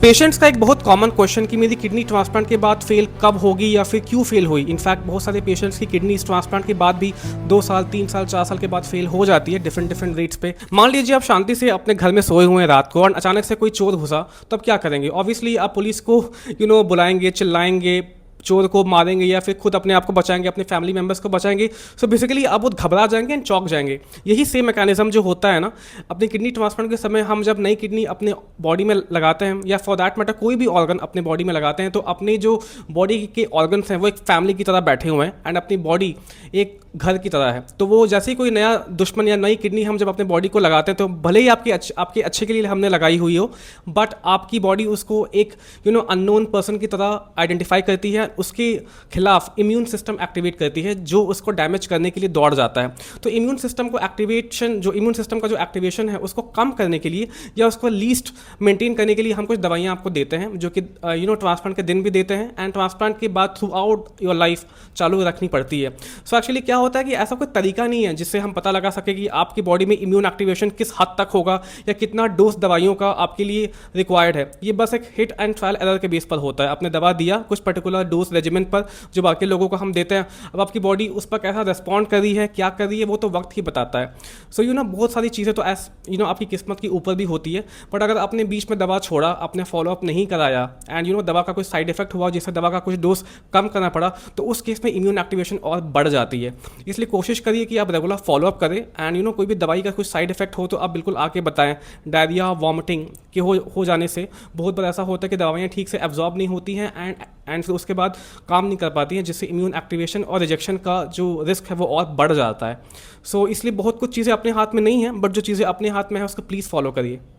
Patients का एक बहुत कॉमन क्वेश्चन कि मेरी किडनी ट्रांसप्लांट के बाद फेल कब होगी या फिर क्यों फेल हुई। इनफैक्ट बहुत सारे पेशेंट्स की किडनी ट्रांसप्लांट के बाद भी 2 साल 3 साल 4 साल के बाद फेल हो जाती है डिफरेंट रेट्स पे। मान लीजिए आप शांति से अपने घर में सोए हुए हैं रात को और अचानक से कोई चोर घुसा, तो आप क्या करेंगे? ऑब्वियसली आप पुलिस को बुलाएंगे, चिल्लाएंगे, चोर को मारेंगे या फिर खुद अपने आप को बचाएंगे, अपने फैमिली मेम्बर्स को बचाएंगे। सो बेसिकली आप बहुत घबरा जाएंगे एंड चौंक जाएंगे। यही सेम मैकेनिज्म जो होता है ना अपनी किडनी ट्रांसप्लांट के समय, हम जब नई किडनी अपने बॉडी में लगाते हैं या फॉर दैट मैटर कोई भी ऑर्गन अपने बॉडी में लगाते हैं, तो अपने जो बॉडी के ऑर्गन्स हैं वो एक फैमिली की तरह बैठे हुए हैं एंड अपनी बॉडी एक घर की तरह है। तो वो जैसे ही कोई नया दुश्मन या नई किडनी हम जब अपने बॉडी को लगाते हैं, तो भले ही आपके अच्छे के लिए हमने लगाई हुई हो, बट आपकी बॉडी उसको एक अननोन पर्सन की तरह आइडेंटिफाई करती है, उसके खिलाफ इम्यून सिस्टम एक्टिवेट करती है जो उसको डैमेज करने के लिए दौड़ जाता है। तो इम्यून सिस्टम का जो एक्टिवेशन है उसको कम करने के लिए या उसको लीस्ट मेंटेन करने के लिए हम कुछ दवाइयाँ आपको देते हैं, जो कि ट्रांसप्लांट के दिन भी देते हैं एंड ट्रांसप्लांट के बाद थ्रू आउट योर लाइफ चालू रखनी पड़ती है। सो एक्चुअली क्या होता है कि ऐसा कोई तरीका नहीं है जिससे हम पता लगा सके कि आपकी बॉडी में इम्यून एक्टिवेशन किस हद तक होगा या कितना डोज दवाइयों का आपके लिए रिक्वायर्ड है। ये बस एक हिट एंड ट्रायल एरर के बेस पर होता है। आपने दवा दिया कुछ पर्टिकुलर डोज रेजिमेंट पर जो बाकी लोगों को हम देते हैं, अब आपकी बॉडी उस पर कैसा रेस्पॉन्ड कर रही है, क्या कर रही है, वो तो वक्त ही बताता है। सो बहुत सारी चीज़ें तो आपकी किस्मत के ऊपर भी होती है। बट अगर आपने बीच में दवा छोड़ा, आपने फॉलोअप नहीं कराया एंड दवा का कोई साइड इफेक्ट हुआ जिससे दवा का कुछ डोज कम करना पड़ा, तो उस केस में इम्यून एक्टिवेशन और बढ़ जाती है। इसलिए कोशिश करिए कि आप रेगुलर फॉलोअप करें एंड कोई भी दवाई का कुछ साइड इफेक्ट हो तो आप बिल्कुल आके बताएं। डायरिया, वॉमिटिंग के हो जाने से बहुत बार ऐसा होता है कि दवाइयाँ ठीक से एब्जॉर्ब नहीं होती हैं एंड फिर उसके बाद काम नहीं कर पाती हैं, जिससे इम्यून एक्टिवेशन और रिजेक्शन का जो रिस्क है वो और बढ़ जाता है। सो इसलिए बहुत कुछ चीज़ें अपने हाथ में नहीं हैं, बट जो चीज़ें अपने हाथ में है उसको प्लीज़ फॉलो करिए।